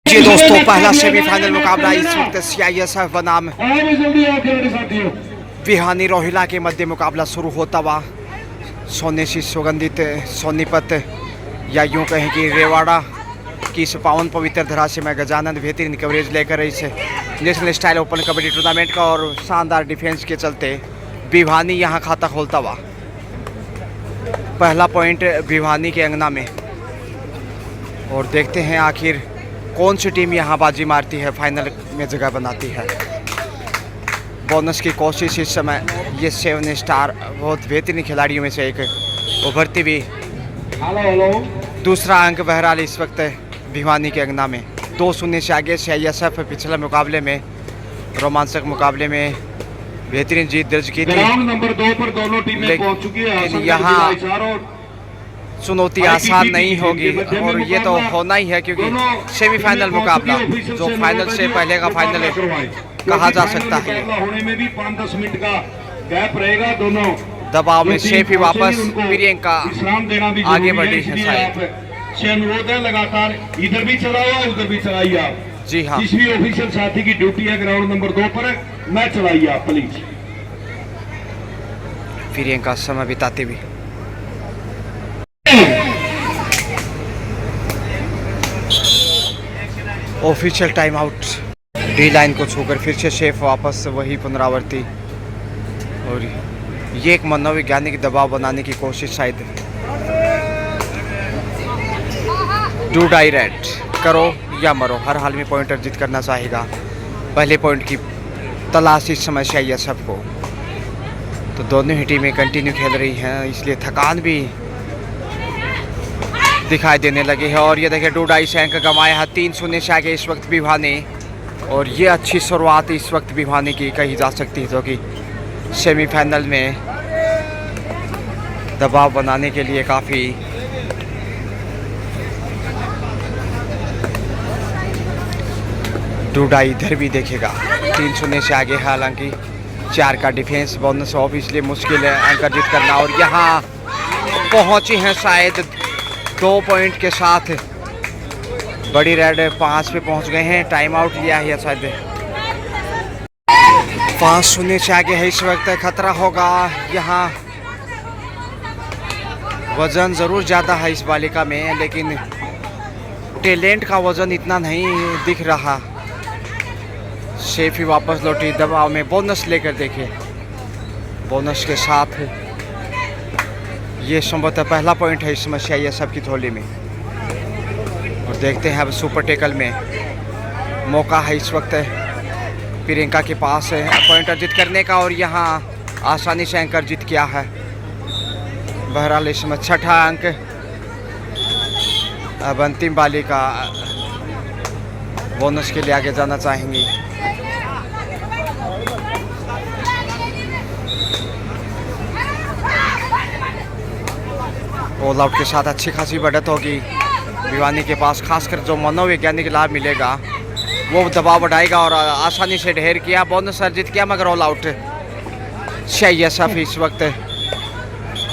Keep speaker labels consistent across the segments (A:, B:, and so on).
A: जी दोस्तों, पहला सेमीफाइनल मुकाबला इस वक्त CISF बनाम विहानी रोहिला के मध्य मुकाबला शुरू होता हुआ सोने से सुगंधित सोनीपत या यूं कहें कि रेवाड़ा की इस पावन पवित्र धरा से मैं गजानंद बेहतरीन कवरेज लेकर रही से national style open kabaddi tournament का और शानदार डिफेंस के चलते भिवानी यहां खाता खोलता हुआ। पहला पॉइंट भिवानी के अंगना में और देखते हैं आखिर कौन सी टीम यहां बाजी मारती है, फाइनल में जगह बनाती है। बोनस की कोशिश इस समय ये 7 स्टार बहुत बेहतरीन खिलाड़ियों में से एक उभरती हुई दूसरा अंक बहरहाल इस वक्त भिवानी के अंगना में 2-0 से आगे CISF पिछले मुकाबले में रोमांचक मुकाबले में बेहतरीन जीत दर्ज की थी।
B: नंबर 2 पर दोनों टीमें पहुंच चुकी है।
A: यहाँ चुनौती आसान नहीं होगी और ये तो होना ही है क्योंकि सेमीफाइनल मुकाबला जो फाइनल से पहले का फाइनल कहा जा सकता है।
B: होने में भी 5-10 मिनट का गैप रहेगा। दोनों
A: दबाव में शेफ ही वापस प्रियंका आगे बढ़ी है शायद
B: से अनुरोध है लगातार इधर भी चलाइए उधर भी चलाइए आप।
A: जी हाँ,
B: जिस भी ऑफिशियल साथी की ड्यूटी है ग्राउंड नंबर 2 पर मैच चलाइए आप प्लीज।
A: प्रियंका समय बिताते हुए official time out D line को छूकर फिर से शेफ वापस वही पुनरावृत्ति और ये एक मनोवैज्ञानिक दबाव बनाने की कोशिश शायद। डू डाई रेड करो या मरो, हर हाल में पॉइंट अर्जित करना चाहेगा। पहले पॉइंट की तलाश इस समय CISF को, तो दोनों ही टीमें कंटिन्यू खेल रही हैं इसलिए थकान भी दिखाई देने लगी है। और ये देखिए 2 डाइस अंक गंवाया है 3-0 से आगे इस वक्त भिवानी और ये अच्छी शुरुआत इस वक्त भिवानी की कही जा सकती है जो कि सेमीफाइनल में दबाव बनाने के लिए काफ़ी डूडाई इधर भी देखेगा। 3-0 से आगे हालांकि 4 का डिफेंस बोनस ऑफ इसलिए मुश्किल है अंक अर्जित करना और यहाँ पहुँची हैं शायद 2 पॉइंट के साथ। बड़ी रेड 5 पे पहुंच गए हैं, टाइम आउट लिया है शायद। 5-0 से आगे है इस वक्त, खतरा होगा यहाँ। वजन ज़रूर ज़्यादा है इस बालिका में लेकिन टैलेंट का वजन इतना नहीं दिख रहा। शेफ ही वापस लौटी दबाव में, बोनस लेकर देखिए। बोनस के साथ ये संभवतः पहला पॉइंट है इस समय CISF की थोली में और देखते हैं अब सुपर टेकल में मौका है इस वक्त प्रियंका के पास है पॉइंट अर्जित करने का और यहाँ आसानी से अंक अर्जित किया है। बहरहाल इस समय 6ठा अंक। अब अंतिम बालिका बोनस के लिए आगे जाना चाहेंगी। ऑल आउट के साथ अच्छी खासी बढ़त होगी भिवानी के पास, खासकर जो मनोवैज्ञानिक लाभ मिलेगा वो दबाव बढ़ाएगा और आसानी से ढेर किया, बोनस अर्जित किया मगर ऑल आउट। CISF इस वक्त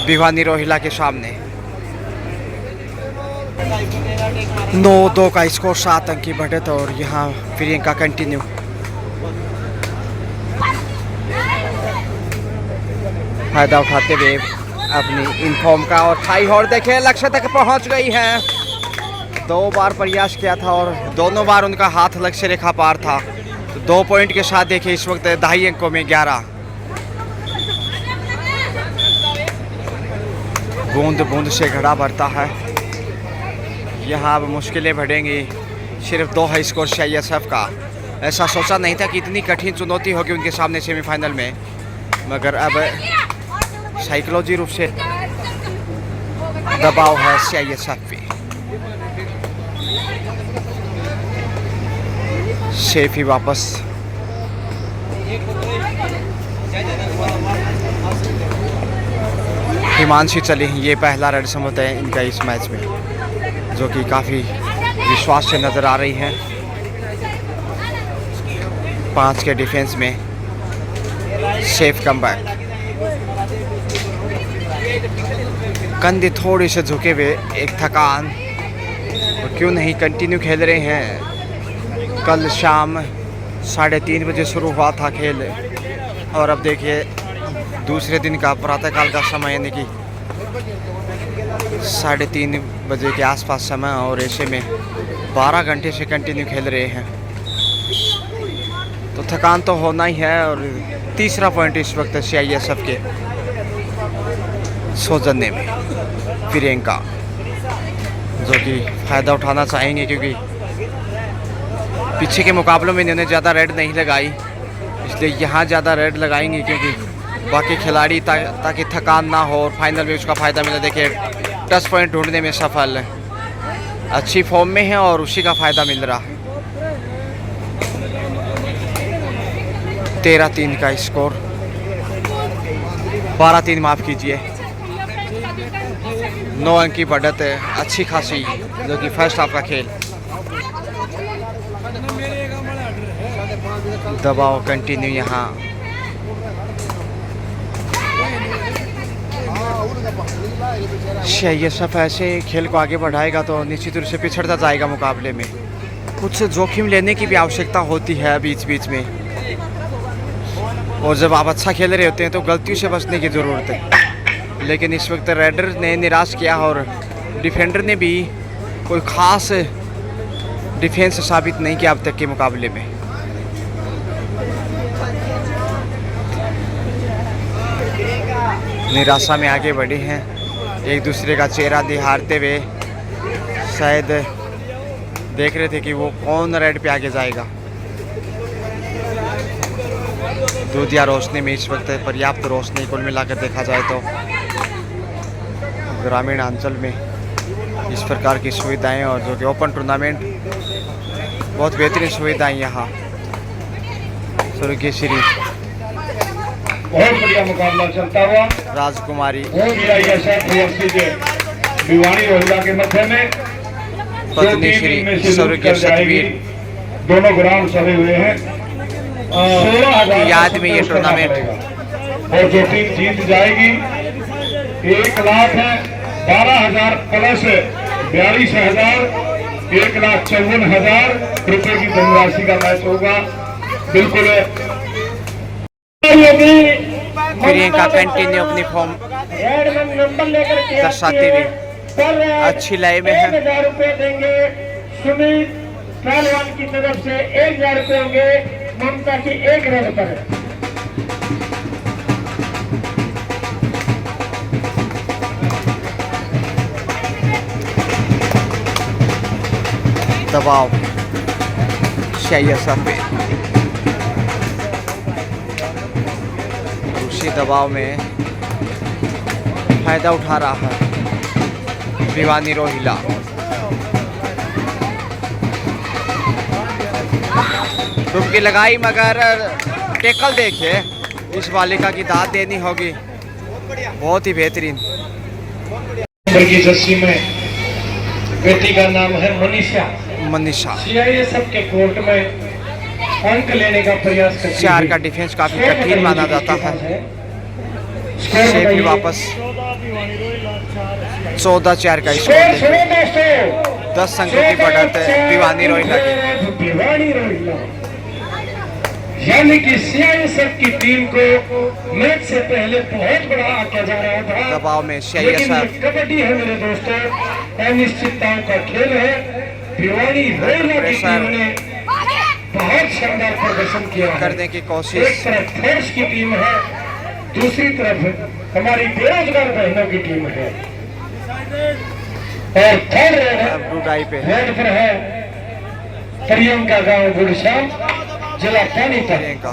A: भिवानी रोहिला के सामने 9-2 का स्कोर, 7 अंक की बढ़त और यहाँ प्रियंका कंटिन्यू। फायदा उठाते हुए अपनी इनफॉर्म का और थाई हॉर देखे लक्ष्य तक पहुंच गई है। 2 बार प्रयास किया था और दोनों बार उनका हाथ लक्ष्य रेखा पार था। तो 2 पॉइंट के साथ देखिए इस वक्त 2.5 अंकों में 11। बूंद बूंद से घड़ा भरता है। यहाँ अब मुश्किलें बढ़ेंगी। सिर्फ 2 है स्कोर CISF का। ऐसा सोचा नहीं था कि इतनी कठिन चुनौती होगी उनके सामने सेमीफाइनल में, मगर अब साइकोलॉजी रूप से दबाव है CISF पे। शेफ ही वापस हिमांशी चली, ये पहला रेड समझते हैं इनका इस मैच में जो कि काफ़ी विश्वास से नज़र आ रही हैं। 5 के डिफेंस में शेफ कमबैक। कंधे थोड़े से झुके हुए, एक थकान और क्यों नहीं कंटिन्यू खेल रहे हैं। कल शाम 3:30 बजे शुरू हुआ था खेल और अब देखिए दूसरे दिन का प्रातःकाल का समय यानी कि 3:30 बजे के आसपास समय और ऐसे में 12 घंटे से कंटिन्यू खेल रहे हैं तो थकान तो होना ही है। और तीसरा पॉइंट इस वक्त CISF के सौजन्य में प्रियंका जो कि फ़ायदा उठाना चाहेंगे क्योंकि पीछे के मुकाबलों में इन्होंने ज़्यादा रेड नहीं लगाई, इसलिए यहाँ ज़्यादा रेड लगाएंगे क्योंकि बाकी खिलाड़ी ताकि थकान ना हो और फाइनल में उसका फ़ायदा मिले। देखिए 10 पॉइंट ढूंढने में सफल है, अच्छी फॉर्म में है और उसी का फ़ायदा मिल रहा। 13-3 का स्कोर, 12-3 माफ़ कीजिए। 9 अंक की बढ़त है, अच्छी खासी जो कि फर्स्ट हाफ का खेल। दबाव कंटिन्यू यहाँ CISF ऐसे खेल को आगे बढ़ाएगा तो निश्चित रूप से पिछड़ता जाएगा मुकाबले में। कुछ जोखिम लेने की भी आवश्यकता होती है बीच बीच में, और जब आप अच्छा खेल रहे होते हैं तो गलतियों से बचने की ज़रूरत है। लेकिन इस वक्त रेडर ने निराश किया और डिफेंडर ने भी कोई ख़ास डिफेंस साबित नहीं किया अब तक के मुकाबले में। निराशा में आगे बढ़े हैं, एक दूसरे का चेहरा निहारते हुए शायद देख रहे थे कि वो कौन रेड पे आगे जाएगा। दूधिया रोशनी में इस वक्त पर्याप्त रोशनी कुल मिलाकर देखा जाए तो ग्रामीण अंचल में इस प्रकार की सुविधाएं और जो कि ओपन टूर्नामेंट बहुत बेहतरीन सुविधाएं यहाँ स्वर्गीय
B: बहुत बढ़िया मुकाबला चलता हुआ
A: राजकुमारी
B: भिवानी रोहिला के मध्य में
A: पत्नी श्री स्वर्गीय सतवीर
B: दोनों ग्राउंड चले हुए हैं।
A: 16,000 याद में ये टूर्नामेंट
B: और जो टीम जीत जाएगी 1,00,000 है, 12,000 प्लस 42,000, 1,54,000 रुपए की धनराशि का मैच होगा। बिल्कुल
A: प्रियंका कंटिन्यू अपनी फॉर्म दर्शाते हुए अच्छी लय में है।
C: 1,000 रुपए देंगे सुमित पहलवान की तरफ से, 1,000 रुपए होंगे ममता की 1 रन पर।
A: दबाव CISF पे, उसी दबाव में फायदा उठा रहा है भिवानी रोहिला। डुबकी लगाई मगर टेकल देखिए, इस बालिका की दाद देनी होगी, बहुत ही बेहतरीन।
B: की जर्सी में बेटी का नाम है मनीषा। CISF के कोर्ट में अंक लेने का प्रयास करती है।
A: 4 का डिफेंस काफी कठिन माना जाता है, से भी वापस 14-4 का स्कोर, 10 अंकों की बढ़त है भिवानी रोहिला की।
B: यानी कि CISF की टीम को मैच से पहले बहुत बड़ा आंका जा रहा था।
A: दबाव में
B: लेकिन
A: CISF
B: कबड्डी है मेरे दोस्तों, अनिश्चितताओं का खेल है। भिवानी रोहिला की टीम ने बहुत शानदार प्रदर्शन किया है।
A: करने की कोशिश,
B: एक तरफ फोर्स की टीम है, दूसरी तरफ हमारी बेरोजगार बहनों की टीम है। और थर्ड रेड पर है प्रियंका गांव गुड़श्याम, जिला पानीपत।
A: प्रियंका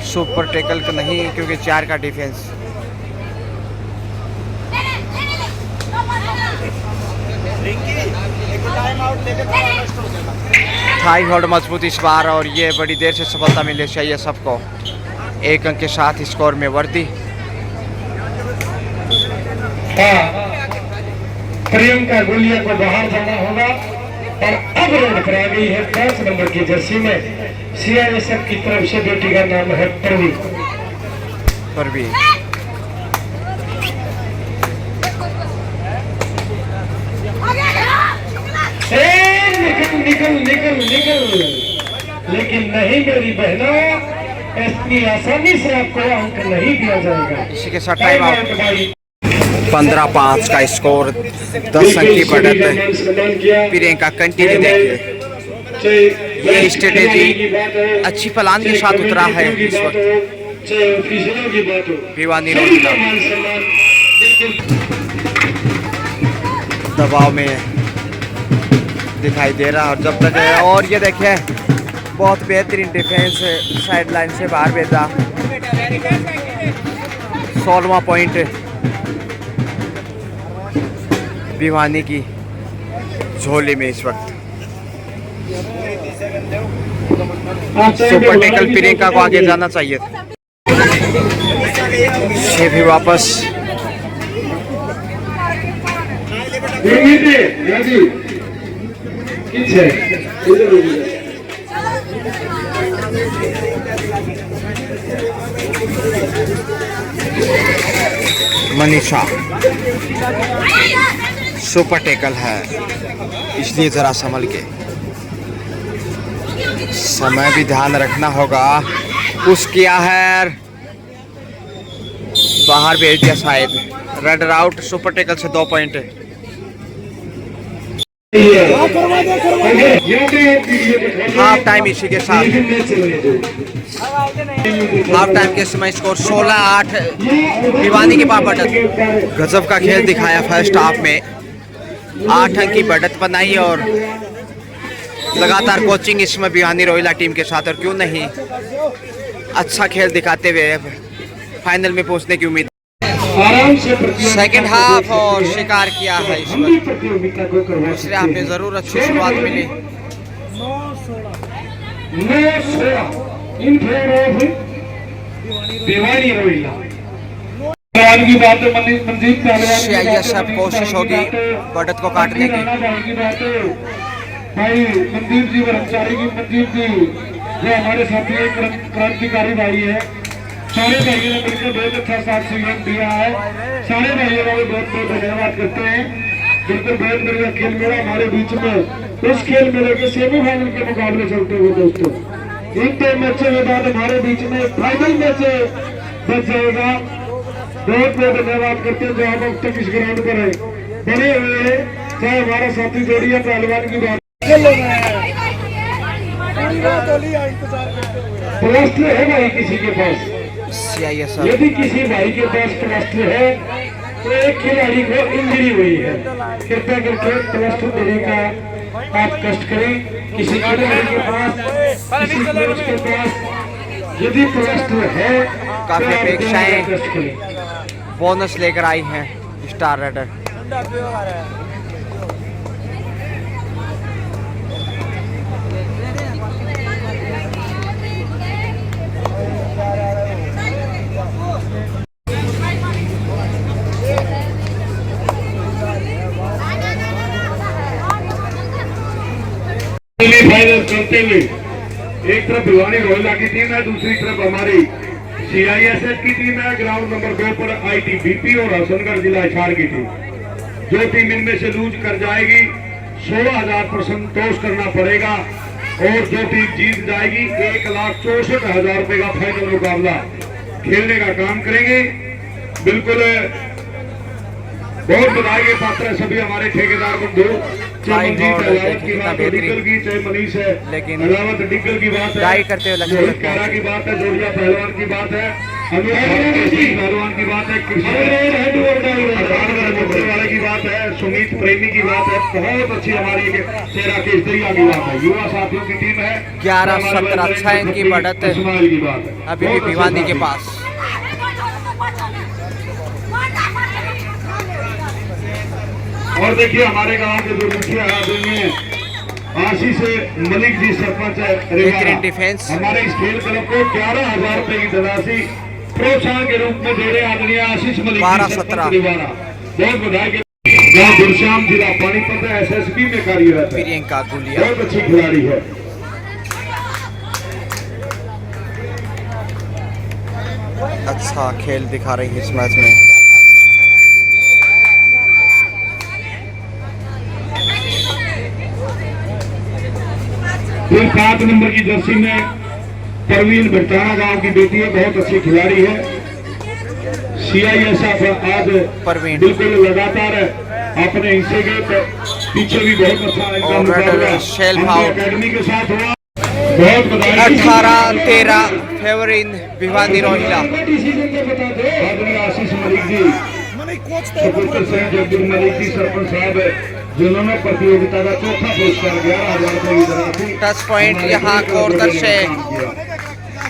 A: सुपर टेकल का नहीं क्योंकि 4 का डिफेंस। थाई होल्ड मजबूत इस बार और ये बड़ी देर से सफलता मिली CISF को। 1 अंक के साथ स्कोर में वृद्धि।
B: प्रियंका गुलिया को बाहर जाना होगा और अब रोड पर आ गई है 5 नंबर की जर्सी में CISF की तरफ से बेटी का नाम है
A: परवीन।
B: निकल निकल निकल भाई मेरी बहनों, इतनी आसानी से आपको अंक नहीं दिया जाएगा।
A: इसी के साथ टाइम आउट। 15-5 का स्कोर, 10 अंक की बढ़त। प्रियंका कंटिन्यू देखिए, ये स्ट्रेटेजी अच्छी प्लान के साथ उतरा है इस वक्त भिवानी रोहिला। दबाव में दिखाई दे रहा है और जब तक है, और ये देखिए बहुत बेहतरीन डिफेंस साइड लाइन से बाहर भेजा। 16वां पॉइंट भिवानी की झोली में इस वक्त। सुपर टेकल प्रियंका को आगे जाना चाहिए था। ये भी वापस मनीषा सुपर टेकल है, इसलिए जरा संभल के, समय भी ध्यान रखना होगा। पुश किया है, बाहर भेज दिया शायद। रेड आउट, सुपर टेकल से 2 पॉइंट। हाफ टाइम इसी के साथ, हाफ टाइम के समय स्कोर 16-8 भिवानी की पास बढ़त। गजब का खेल दिखाया फर्स्ट हाफ में, 8 अंक की बढ़त बनाई और लगातार कोचिंग इसमें भिवानी रोहिला टीम के साथ, और क्यों नहीं अच्छा खेल दिखाते हुए फाइनल में पहुंचने की उम्मीद। सेकेंड हाफ और शिकार किया है इसमें, दूसरे हाफ में जरूर अच्छी शुरुआत मिली। सब कोशिश होगी बढ़त को काटने की।
B: भाई मनदीप जी ब्रह्मचारी की, मनदीप जी जो हमारे साथी क्रांतिकारी भाई है, सारे भाइयों ने मिलकर बहुत अच्छा साथ सहयोग दिया है। सारे भाइयों का बहुत बहुत धन्यवाद करते हैं। बिल्कुल बहुत बढ़िया खेल मेला हमारे बीच में, इस खेल मेले के सेमीफाइनल के मुकाबले चलते हुए दोस्तों, इन 2 मैचों के बाद हमारे बीच में फाइनल मैच बच जाएगा। बहुत बहुत धन्यवाद करते हैं जो आप अब तक इस ग्राउंड पर है बने हुए हैं, चाहे हमारा साथी जोड़िया पहलवान की बात। प्लास्टर है भाई किसी के पास, यदि किसी भाई के पास प्लास्टर है तो एक खिलाड़ी को इंजरी हुई है, कृपया करके प्लास्टर देने का आप कष्ट करें। किसी खिलाड़ी के पास, किसी कोच के पास यदि प्लास्टर है,
A: काफी अपेक्षाएं बोनस लेकर आई हैं स्टार रेडर।
B: फाइनल चलते हुए एक तरफ भिवानी रोहिला की टीम है, दूसरी तरफ हमारी CISS की टीम है। ग्राउंड नंबर 2 पर ITBP और हसनगढ़ जिला हिसार की टीम। जो टीम इनमें से लूज कर जाएगी 16,000 पर संतोष करना पड़ेगा, और जो टीम जीत जाएगी 1,64,000 रुपए का फाइनल मुकाबला खेलने का काम करेंगे। बिल्कुल बहुत बधाई के पात्र है सभी हमारे ठेकेदार बंधु, चाहे मनजीत अलावत की बात है, डिग्गल की, चाहे मनीष है अलावत डिग्गल की बात है, रोहित कारा की बात है, जोड़िया पहलवान की बात है, पहलवान की बात है, कृष्ण वाले की बात है, सुमित प्रेमी की बात है, बहुत अच्छी हमारी चेहरा केसरिया की बात है, युवा साथियों की टीम है।
A: 11-17 6 अंक की बढ़त
B: इस्माइल की बात है
A: अभी भी भिवानी के पास।
B: और देखिए हमारे गांव के जो मुखिया आदमी हैं, आशीष मलिक जी सरपंच है,
A: डिफेंस
B: हमारे इस खेल क्लब को 11,000 रुपए की धनराशि प्रोत्साहन के रूप में दे रहे आदरणीय आशीष मलिक
A: 12-17
B: बहुत बधाई के। गाँव गुरश्याम जिला पानीपत SSB में कार्यरत है,
A: प्रियंका गुलिया
B: बहुत अच्छी खिलाड़ी है।
A: अच्छा खेल दिखा रही है इस मैच में।
B: फिर 7 नंबर की जर्सी में परवीन बरताना गांव की बेटी है, बहुत अच्छी खिलाड़ी है। CISF आज
A: परवीन।
B: बिल्कुल लगातार अपने हिस्से के पीछे भी बहुत अच्छा इनका
A: और
B: मुकाबला
A: शेल
B: हमने
A: भाव।
B: एकेडमी के साथ हुआ। बहुत बधाई।
A: 18-13 फेवरिन भिवानी रोहिला।
B: डिसीजन तो बता दो। आदमी आशीष मलिक जी, सुपुत्र सिंह जब्दुल मलिक जी सरपंच साहब, जिन्होंने प्रतियोगिता का चौथा पुरस्कार 11,000 रुपए की धनराशि
A: टच पॉइंट यहाँ कॉर्नर से।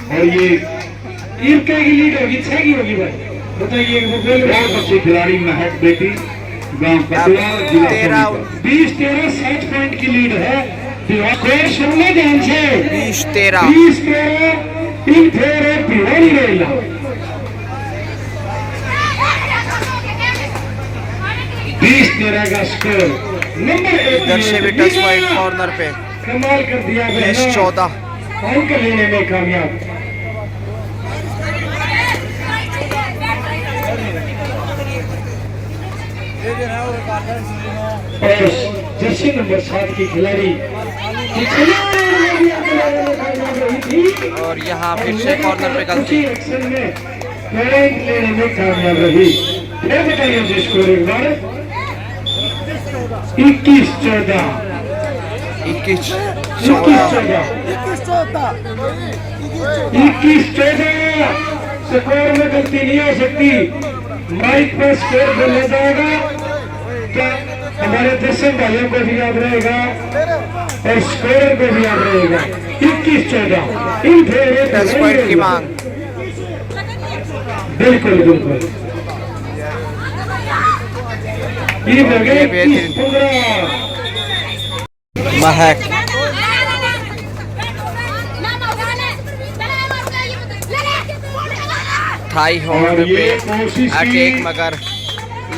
B: और ये
C: इनके की लीड होगी, 6 की होगी भाई, बताइए।
B: बहुत अच्छी खिलाड़ी महक बेटी, गांव कटुआ, जिला
C: 20-13 7 पॉइंट की लीड है। स्कोर सुनने ध्यान से,
A: 20-13
C: 20-13 इन फेर भिवानी रोहिला। 20-13 का स्कोर। नंबर 1
A: इधर से भी टच पॉइंट कॉर्नर पे।
C: कमाल कर दिया
A: 20-14
C: अंक लेने में कामयाब। और जर्सी नंबर 7 की खिलाड़ी
A: और यहाँ फिर से कॉर्नर पे गलती।
C: एक्शन में पॉइंट लेने में कामयाब रही। फिर बताइए जी स्कोर एक बार। 21-14 स्कोर में गलती नहीं हो सकती। माइक पर स्कोर बोला जाएगा तो हमारे दर्शक भाइयों को भी याद रहेगा और स्कोर को भी याद रहेगा। 21-14 इन फेर
A: टच पॉइंट की मांग।
C: बिल्कुल बिल्कुल। ये हो गए 21-15।
A: महक थाई होल्ड पे अटैक, मगर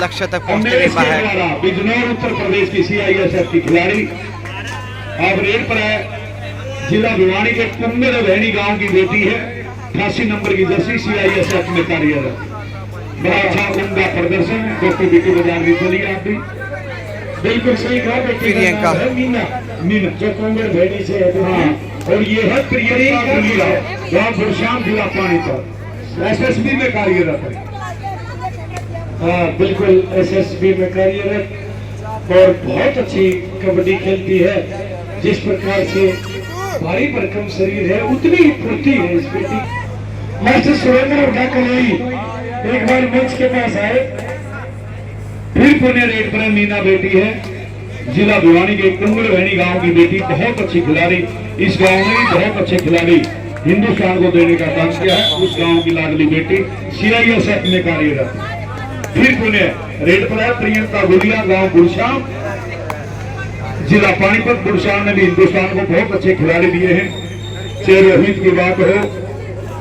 A: लक्ष्य तक पहुंचने में महक।
B: बिजनौर उत्तर प्रदेश की CISF की खिलाड़ी अब रेड पर है। जिला भिवानी के कुंबर बहनी गांव की बेटी है, 88 नंबर की जर्सी, CISF में कार्यरत। बड़ा अच्छा उनका प्रदर्शन। डॉक्टर बीके बाजार भी चलिए आप भी।
C: बिल्कुल सही कहा।
A: प्रियंका।
B: मीना
C: जो कुंबर भेड़ी से है।
B: हाँ, और ये है प्रियंका गुलिया, गाँव गुरशाम, जिला पानीपत, SSB में कार्यरत है।
C: हाँ बिल्कुल, SSB में कार्यरत और बहुत अच्छी कबड्डी खेलती है। जिस प्रकार से भारी भरकम शरीर है उतनी ही फुर्ती है इस बेटी। मास्टर सुरेंद्र और डाकलोई एक बार मंच के पास आए।
B: फिर पुणे रेड पर मीना बेटी है, जिला भिवानी के कुंगड़ बहनी गांव की बेटी, बहुत अच्छी खिलाड़ी। इस गांव में बहुत अच्छे खिलाड़ी हिंदुस्तान को देने का काम किया है। उस गांव की लाडली बेटी CISF में कार्यरत। फिर पुणे रेड पर है प्रियंका गुलिया, गांव गुरशाम, जिला पानीपत। गुरशाम ने भी हिंदुस्तान को बहुत अच्छे खिलाड़ी दिए हैं। चाहे रोहित की बात हो,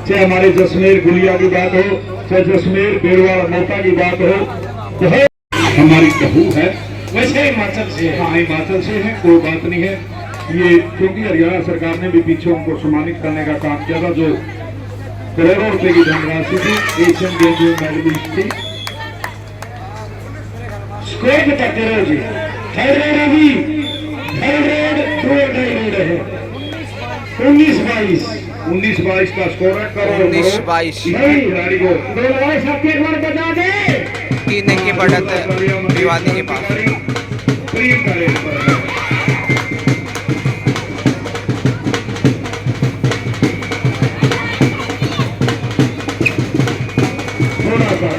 B: चाहे हमारे जसमेर गुलिया की बात हो, चाहे जसमेर बेरवाड़ा मोटा की बात हो, बहुत हमारी बहू है।
C: वैसे हिमाचल से है।
B: हाँ, हिमाचल से है, कोई बात नहीं है। ये क्योंकि हरियाणा सरकार ने भी पीछे उनको सम्मानित करने का काम किया था, जो करोड़ों रुपए की धनराशि थी। एशियन गेम्स में मेडलिस्ट थी।
C: स्कोर बताते रहो जी। थर्ड रेड अभी, थर्ड रेड 2 रेड है। 19-22
B: का स्कोर है। करोड़
A: 19-22
B: खिलाड़ी को
C: एक बार बता दे।
A: 3 की बढ़त भिवानी के पास।
B: प्रियंका रेड पर है।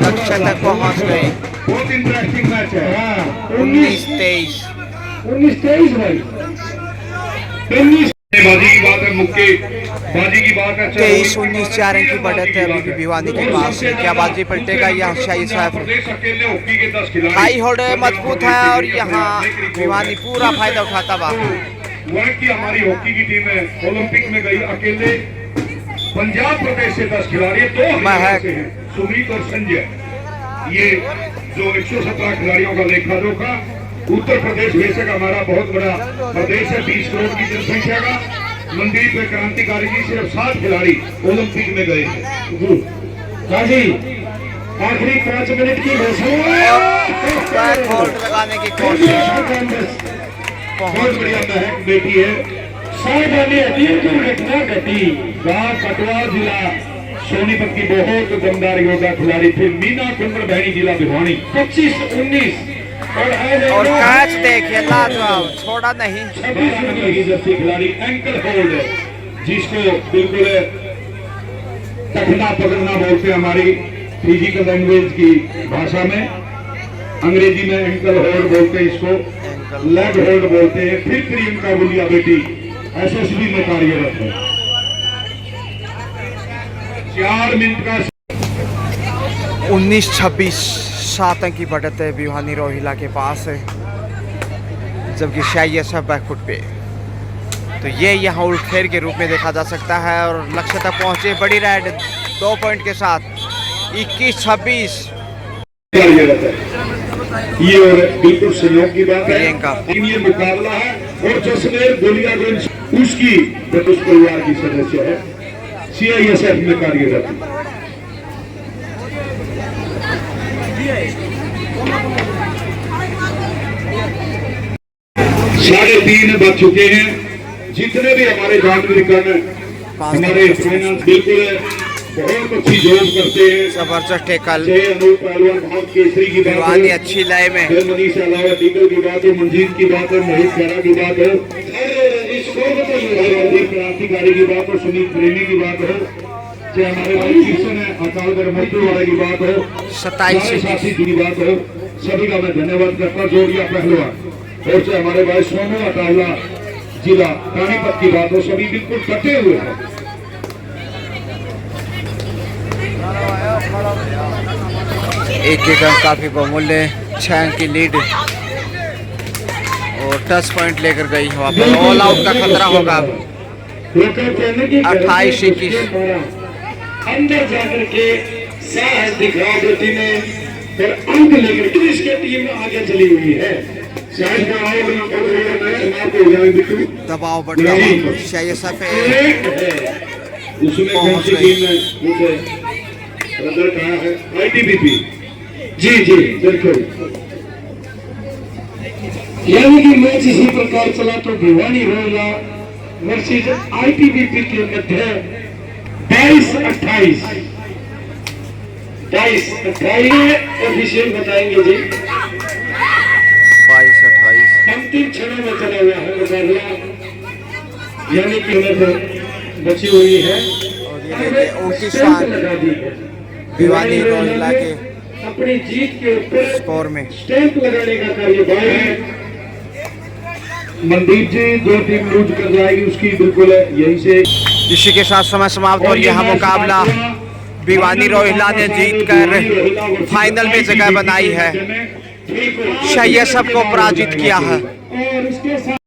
A: लक्ष्य तक पहुंच गए।
B: बहुत इंटरेस्टिंग मैच है।
C: हाँ
A: 19-23
C: भाई।
B: 19 बाजी की बात है, मुक्के बाजी की बात है।
A: 23-19 4 अंक की बढ़त है अभी भी भिवानी के पास। क्या बाजी पलटेगा यहाँ शाही साहब?
B: अकेले हॉकी के 10 खिलाड़ी।
A: हाई होल्ड मजबूत है और यहाँ भिवानी पूरा फायदा उठाता हुआ।
B: वहाँ की हमारी हॉकी की टीम है, ओलंपिक में गई। अकेले पंजाब प्रदेश से 10 खिलाड़ी, 2
A: महक।
B: से हैं, सुमित और संजय। ये जो 117 खिलाड़ियों का लेखा जोखा। उत्तर प्रदेश बेशक हमारा बहुत बड़ा प्रदेश है, 20 करोड़ की जनसंख्या का। मंदिर में क्रांतिकारी जी सिर्फ 7 खिलाड़ी ओलंपिक में गए हैं।
C: जी आखिरी 5 मिनट की
A: बैक होल्ड लगाने की कोशिश।
B: बहुत बढ़िया महक बेटी है, सावधानी अजीब दुर्घटना घटी। गांव कटवाल जिला सोनीपत की बहुत दमदार योद्धा खिलाड़ी थे मीना कुंवर बहनी जिला भिवानी 25-19
A: और कैच देखिए लाजवाब, छोड़ा नहीं।
B: 26 नंबर की जर्सी खिलाड़ी एंकल होल्ड जिसको बिल्कुल तखना पकड़ना बोलते हैं हमारी फिजिकल लैंग्वेज की भाषा में, अंग्रेजी में एंकल होल्ड बोलते हैं, इसको लेग होल्ड बोलते हैं। फिर प्रियंका बुलिया बेटी एसएसबी में कार्यरत है। 4 मिनट का
A: 19-26 7 अंक की बढ़त है भिवानी रोहिला के पास है, जबकि CISF बैकफुट पे। तो ये यहाँ उल्टफेर के रूप में देखा जा सकता है और लक्ष्य तक पहुंचे बड़ी राइड 2 पॉइंट के साथ 21-26।
B: कार्यरत है ये और बिल्कुल सहयोग की बात है।
A: प्रियंका।
B: लेकिन ये मुकाबला है और जसमेर गोलियागंज उसकी ब्रिटिश परिवार की सदस्य है, CISF में कार्यरत है। साढ़े 3 बज चुके हैं। जितने भी हमारे जानवरीकरण हमारे फाइनेंस बिल्कुल बहुत अच्छी जॉब करते हैं।
A: जबरदस्त टेकल,
B: अनूप पहलवान भारत केसरी की बात
A: भिवानी
B: है,
A: अच्छी लय में।
B: मनीष अलावा टीकल की बात है, मंजीत की बात है, मोहित खैरा की बात है, क्रांतिकारी की बात हो, सुनीत प्रेमी की बात हो, चाहे हमारे भाई किशन है अकालगढ़ मजदूर वाले की बात हो,
A: 27
B: साथी की बात हो, सभी का मैं धन्यवाद करता। जोड़िया पहलवान और चाहे हमारे भाई सोनू अटाला जिला पानीपत की बात हो, सभी बिल्कुल डटे हुए हैं।
A: एक अंक काफी बहुमूल्य 6 अंक की लीड और टच पॉइंट लेकर गई वहाँ पर ऑल आउट का खतरा होगा। 28-21
B: अंदर जाकर के साहस दिखा देती ने और अंक लेकर के इसके टीम आगे चली हुई है। शायद
A: दबाव बढ़ रहा है CISF
B: उसमें कौन सी टीम है रदर कहा है ITBP। जी जी बिल्कुल, यानी कि मैच इसी प्रकार चला तो भिवानी रोहिला वर्सेस ITBP के मध्य 22-28 ऑफिशियल बताएंगे जी।
A: 22-28
B: अंतिम क्षणों में चला हुआ है मुकाबला, यानी कि उन्हें बची हुई है
A: और ये देखिए 29 स्थान भिवानी रोहिला के
B: अपनी जीत के ऊपर
A: स्कोर में।
B: स्टैंप लगाने का कार्यभार है। मनदीप जी जो टीम लूज कर जाएगी उसकी बिल्कुल यहीं से
A: इसी के साथ समय समाप्त और यह मुकाबला भिवानी रोहिला ने जीतकर फाइनल में जगह बनाई है, CISF को पराजित किया है।
B: और इसके साथ